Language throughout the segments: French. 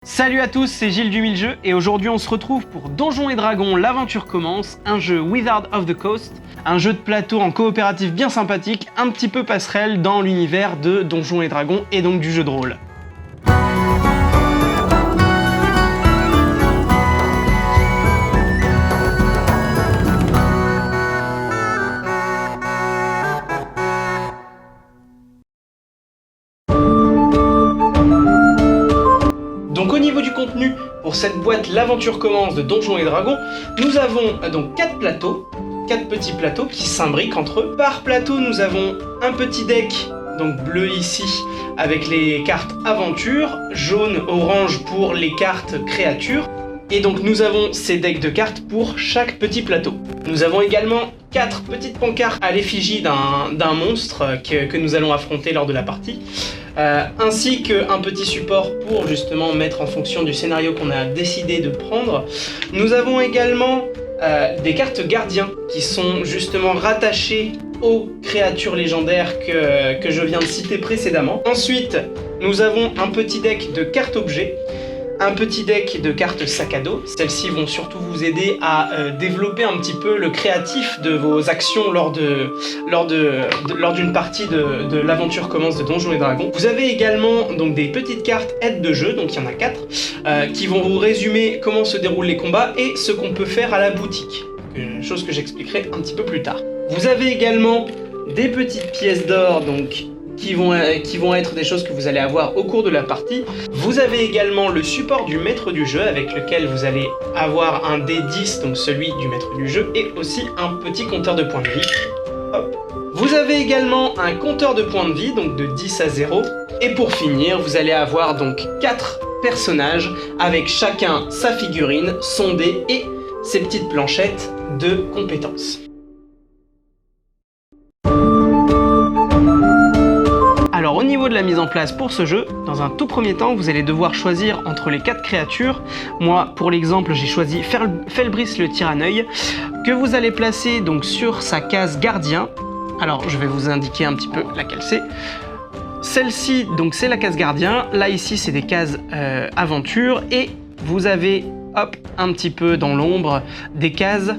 Salut à tous, c'est Gilles du Mille-Jeux et aujourd'hui on se retrouve pour Donjons et Dragons, l'aventure commence, un jeu Wizard of the Coast, un jeu de plateau en coopératif bien sympathique, un petit peu passerelle dans l'univers de Donjons et Dragons et donc du jeu de rôle. Donc au niveau du contenu, pour cette boîte L'aventure commence de Donjons et Dragons, nous avons donc 4 plateaux, 4 petits plateaux qui s'imbriquent entre eux. Par plateau, nous avons un petit deck, donc bleu ici, avec les cartes aventure, jaune, orange pour les cartes créatures. Et donc nous avons ces decks de cartes pour chaque petit plateau. Nous avons également 4 petites pancartes à l'effigie d'un monstre que nous allons affronter lors de la partie. Ainsi qu'un petit support pour justement mettre en fonction du scénario qu'on a décidé de prendre. Nous avons également des cartes gardiens qui sont justement rattachées aux créatures légendaires que je viens de citer précédemment. Ensuite, nous avons un petit deck de cartes objets, un petit deck de cartes sac à dos. Celles-ci vont surtout vous aider à développer un petit peu le créatif de vos actions lors d'une partie de l'aventure commence de Donjons et Dragons. Vous avez également donc des petites cartes aides de jeu, donc il y en a 4, qui vont vous résumer comment se déroulent les combats et ce qu'on peut faire à la boutique. Chose que j'expliquerai un petit peu plus tard. Vous avez également des petites pièces d'or, donc qui vont être des choses que vous allez avoir au cours de la partie. Vous avez également le support du maître du jeu avec lequel vous allez avoir un D10, donc celui du maître du jeu, et aussi un petit compteur de points de vie. Hop. Vous avez également un compteur de points de vie, donc de 10 à 0. Et pour finir, vous allez avoir donc 4 personnages avec chacun sa figurine, son dé et ses petites planchettes de compétences. Alors au niveau de la mise en place pour ce jeu, dans un tout premier temps, vous allez devoir choisir entre les 4 créatures. Moi, pour l'exemple, j'ai choisi Felbris le Tyranneuil, que vous allez placer donc sur sa case gardien. Alors je vais vous indiquer un petit peu laquelle c'est. Celle-ci, donc c'est la case gardien. Là ici, c'est des cases aventure. Et vous avez, hop, un petit peu dans l'ombre, des cases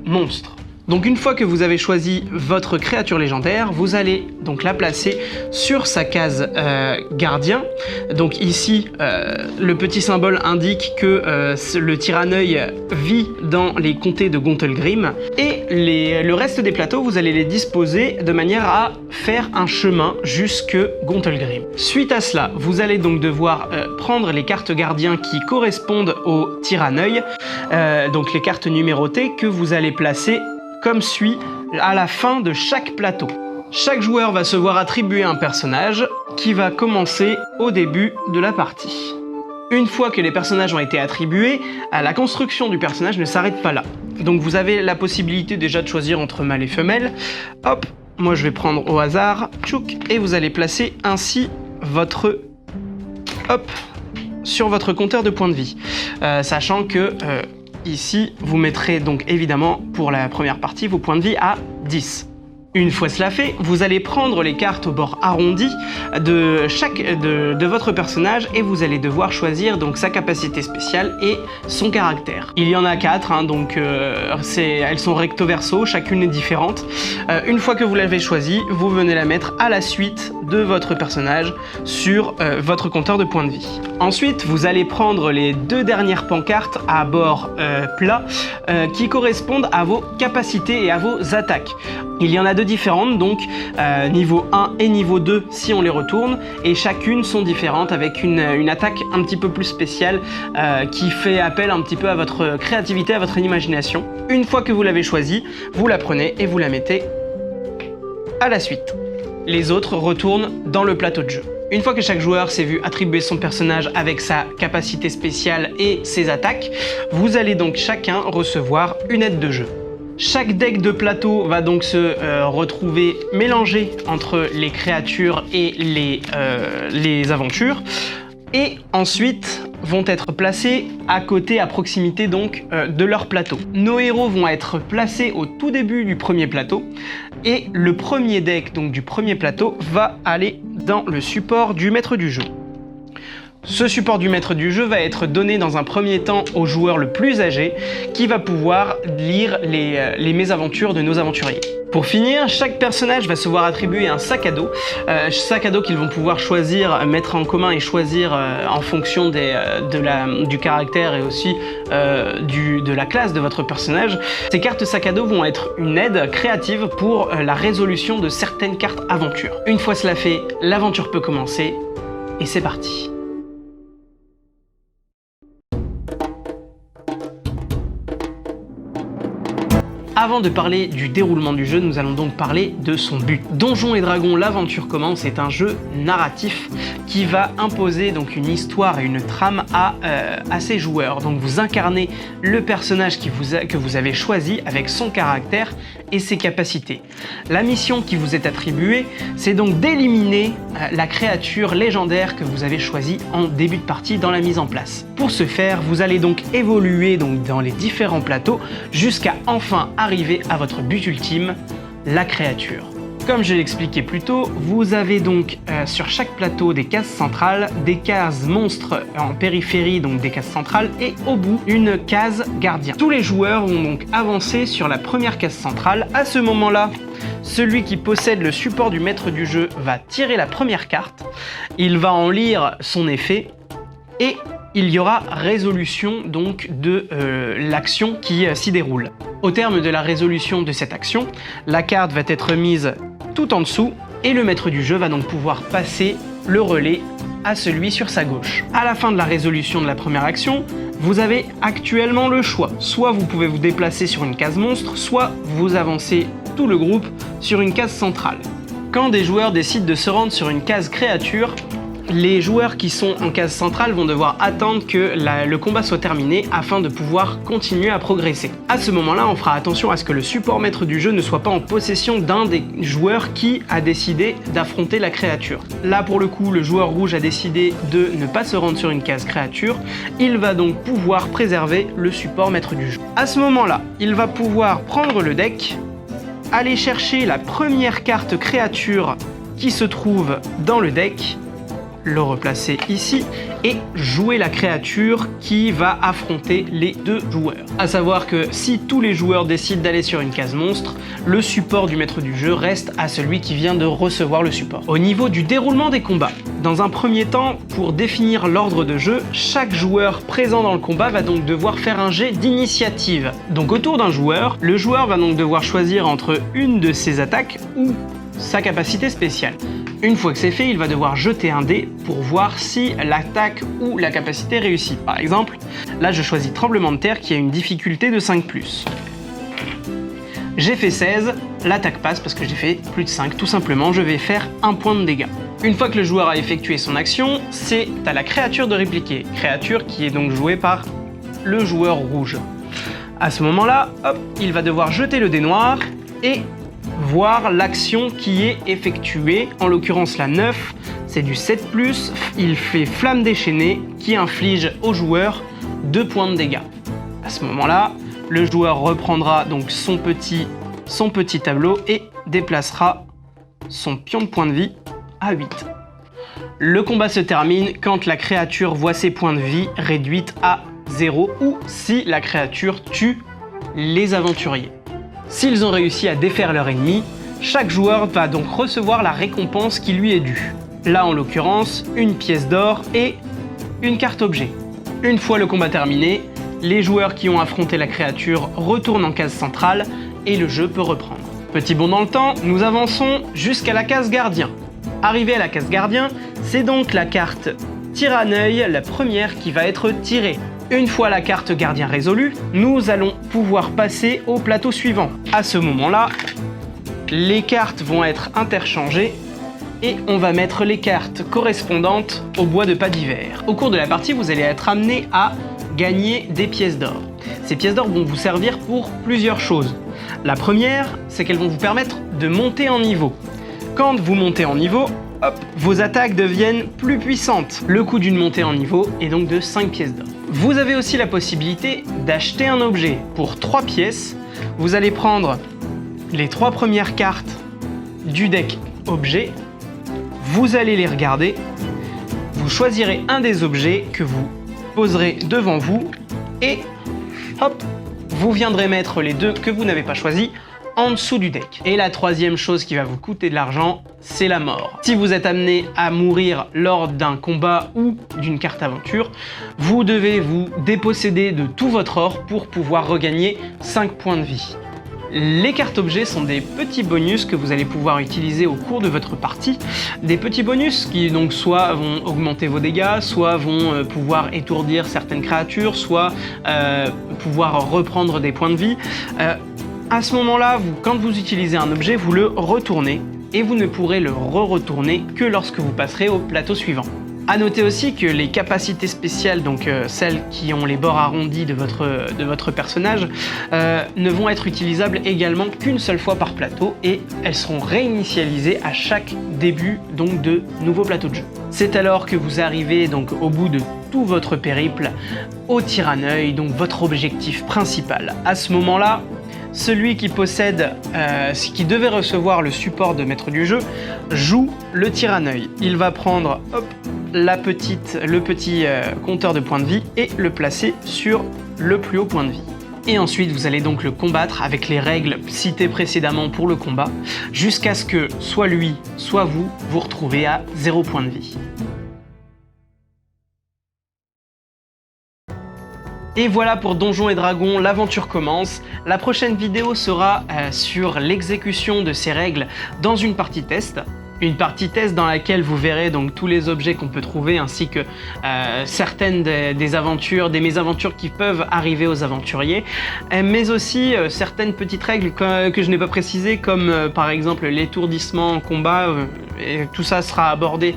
monstres. Donc une fois que vous avez choisi votre créature légendaire, vous allez donc la placer sur sa case gardien. Donc ici, le petit symbole indique que le Tyranneuil vit dans les comtés de Gauntelgrim. Et le reste des plateaux, vous allez les disposer de manière à faire un chemin jusque Gauntelgrim. Suite à cela, vous allez donc devoir prendre les cartes gardiens qui correspondent au Tyranneuil, donc les cartes numérotées que vous allez placer comme suit à la fin de chaque plateau. Chaque joueur va se voir attribuer un personnage qui va commencer au début de la partie. Une fois que les personnages ont été attribués, la construction du personnage ne s'arrête pas là. Donc vous avez la possibilité déjà de choisir entre mâle et femelle. Hop, moi je vais prendre au hasard, tchouk, et vous allez placer ainsi votre... hop, sur votre compteur de points de vie. Sachant que... ici, vous mettrez donc évidemment pour la première partie vos points de vie à 10. Une fois cela fait, vous allez prendre les cartes au bord arrondi de votre personnage et vous allez devoir choisir donc sa capacité spéciale et son caractère. Il y en a 4, hein, donc elles sont recto verso, chacune est différente. Une fois que vous l'avez choisie, vous venez la mettre à la suite de votre personnage sur votre compteur de points de vie. Ensuite, vous allez prendre les 2 dernières pancartes à bord plat qui correspondent à vos capacités et à vos attaques. Il y en a 2 différentes, donc niveau 1 et niveau 2 si on les retourne, et chacune sont différentes avec une attaque un petit peu plus spéciale qui fait appel un petit peu à votre créativité, à votre imagination. Une fois que vous l'avez choisie, vous la prenez et vous la mettez à la suite. Les autres retournent dans le plateau de jeu. Une fois que chaque joueur s'est vu attribuer son personnage avec sa capacité spéciale et ses attaques, vous allez donc chacun recevoir une aide de jeu. Chaque deck de plateau va donc se retrouver mélangé entre les créatures et les aventures. Et ensuite vont être placés à côté, à proximité donc de leur plateau. Nos héros vont être placés au tout début du premier plateau et le premier deck donc du premier plateau va aller dans le support du maître du jeu. Ce support du maître du jeu va être donné dans un premier temps au joueur le plus âgé qui va pouvoir lire les mésaventures de nos aventuriers. Pour finir, chaque personnage va se voir attribuer un sac à dos qu'ils vont pouvoir choisir, mettre en commun et choisir en fonction du caractère et aussi de la classe de votre personnage. Ces cartes sac à dos vont être une aide créative pour la résolution de certaines cartes aventures. Une fois cela fait, l'aventure peut commencer et c'est parti. Avant de parler du déroulement du jeu, nous allons donc parler de son but. Donjons et Dragons, l'aventure commence est un jeu narratif qui va imposer donc une histoire et une trame à ses joueurs. Donc vous incarnez le personnage que vous avez choisi avec son caractère et ses capacités. La mission qui vous est attribuée, c'est donc d'éliminer la créature légendaire que vous avez choisie en début de partie dans la mise en place. Pour ce faire, vous allez donc évoluer donc dans les différents plateaux jusqu'à enfin arriver à votre but ultime, la créature. Comme je l'expliquais plus tôt, vous avez donc sur chaque plateau des cases centrales, des cases monstres en périphérie, donc des cases centrales, et au bout, une case gardien. Tous les joueurs vont donc avancer sur la première case centrale. À ce moment-là, celui qui possède le support du maître du jeu va tirer la première carte, il va en lire son effet, et il y aura résolution donc de l'action qui s'y déroule. Au terme de la résolution de cette action, la carte va être mise tout en dessous et le maître du jeu va donc pouvoir passer le relais à celui sur sa gauche. À la fin de la résolution de la première action, vous avez actuellement le choix. Soit vous pouvez vous déplacer sur une case monstre, soit vous avancez tout le groupe sur une case centrale. Quand des joueurs décident de se rendre sur une case créature, les joueurs qui sont en case centrale vont devoir attendre que le combat soit terminé afin de pouvoir continuer à progresser. À ce moment-là, on fera attention à ce que le support maître du jeu ne soit pas en possession d'un des joueurs qui a décidé d'affronter la créature. Là, pour le coup, le joueur rouge a décidé de ne pas se rendre sur une case créature. Il va donc pouvoir préserver le support maître du jeu. À ce moment-là, il va pouvoir prendre le deck, aller chercher la première carte créature qui se trouve dans le deck, le replacer ici et jouer la créature qui va affronter les deux joueurs. A savoir que si tous les joueurs décident d'aller sur une case monstre, le support du maître du jeu reste à celui qui vient de recevoir le support. Au niveau du déroulement des combats, dans un premier temps, pour définir l'ordre de jeu, chaque joueur présent dans le combat va donc devoir faire un jet d'initiative. Donc autour d'un joueur, le joueur va donc devoir choisir entre une de ses attaques ou sa capacité spéciale. Une fois que c'est fait, il va devoir jeter un dé pour voir si l'attaque ou la capacité réussit. Par exemple, là je choisis Tremblement de Terre qui a une difficulté de 5+. J'ai fait 16, l'attaque passe parce que j'ai fait plus de 5. Tout simplement, je vais faire 1 point de dégâts. Une fois que le joueur a effectué son action, c'est à la créature de répliquer. Créature qui est donc jouée par le joueur rouge. À ce moment-là, hop, il va devoir jeter le dé noir et voir l'action qui est effectuée, en l'occurrence la 9, c'est du 7+, il fait Flamme déchaînée qui inflige au joueur 2 points de dégâts. À ce moment-là, le joueur reprendra donc son petit tableau et déplacera son pion de point de vie à 8. Le combat se termine quand la créature voit ses points de vie réduits à 0 ou si la créature tue les aventuriers. S'ils ont réussi à défaire leur ennemi, chaque joueur va donc recevoir la récompense qui lui est due. Là, en l'occurrence, une pièce d'or et une carte objet. Une fois le combat terminé, les joueurs qui ont affronté la créature retournent en case centrale et le jeu peut reprendre. Petit bond dans le temps, nous avançons jusqu'à la case gardien. Arrivé à la case gardien, c'est donc la carte Tir-à-Œil, la première qui va être tirée. Une fois la carte gardien résolue, nous allons pouvoir passer au plateau suivant. À ce moment-là, les cartes vont être interchangées et on va mettre les cartes correspondantes au bois de pas d'hiver. Au cours de la partie, vous allez être amené à gagner des pièces d'or. Ces pièces d'or vont vous servir pour plusieurs choses. La première, c'est qu'elles vont vous permettre de monter en niveau. Quand vous montez en niveau, hop, vos attaques deviennent plus puissantes. Le coût d'une montée en niveau est donc de 5 pièces d'or. Vous avez aussi la possibilité d'acheter un objet. Pour 3 pièces, vous allez prendre les 3 premières cartes du deck objet, vous allez les regarder, vous vous choisirez un des objets que vous poserez devant vous et hop, vous viendrez mettre les deux que vous n'avez pas choisis en dessous du deck. Et la troisième chose qui va vous coûter de l'argent, c'est la mort. Si vous êtes amené à mourir lors d'un combat ou d'une carte aventure, vous devez vous déposséder de tout votre or pour pouvoir regagner 5 points de vie. Les cartes objets sont des petits bonus que vous allez pouvoir utiliser au cours de votre partie. Des petits bonus qui donc soit vont augmenter vos dégâts, soit vont pouvoir étourdir certaines créatures, soit pouvoir reprendre des points de vie. À ce moment-là, quand vous utilisez un objet, vous le retournez et vous ne pourrez le re-retourner que lorsque vous passerez au plateau suivant. A noter aussi que les capacités spéciales, donc celles qui ont les bords arrondis de votre personnage, ne vont être utilisables également qu'une seule fois par plateau et elles seront réinitialisées à chaque début donc de nouveaux plateaux de jeu. C'est alors que vous arrivez donc au bout de tout votre périple au Tyranneuil, donc votre objectif principal. À ce moment-là, celui qui possède, qui devait recevoir le support de maître du jeu, joue le Tyranneuil. Il va prendre le petit compteur de points de vie et le placer sur le plus haut point de vie. Et ensuite, vous allez donc le combattre avec les règles citées précédemment pour le combat, jusqu'à ce que soit lui, soit vous, vous retrouvez à 0 point de vie. Et voilà pour Donjons et Dragons, l'aventure commence. La prochaine vidéo sera sur l'exécution de ces règles dans une partie test. Une partie test dans laquelle vous verrez donc tous les objets qu'on peut trouver ainsi que certaines des mésaventures qui peuvent arriver aux aventuriers, mais aussi certaines petites règles que je n'ai pas précisées comme par exemple l'étourdissement en combat, et tout ça sera abordé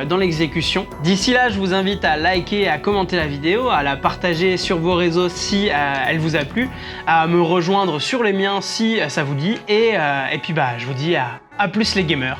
dans l'exécution. D'ici là, je vous invite à liker et à commenter la vidéo, à la partager sur vos réseaux si elle vous a plu, à me rejoindre sur les miens si ça vous dit, et puis je vous dis à plus les gamers.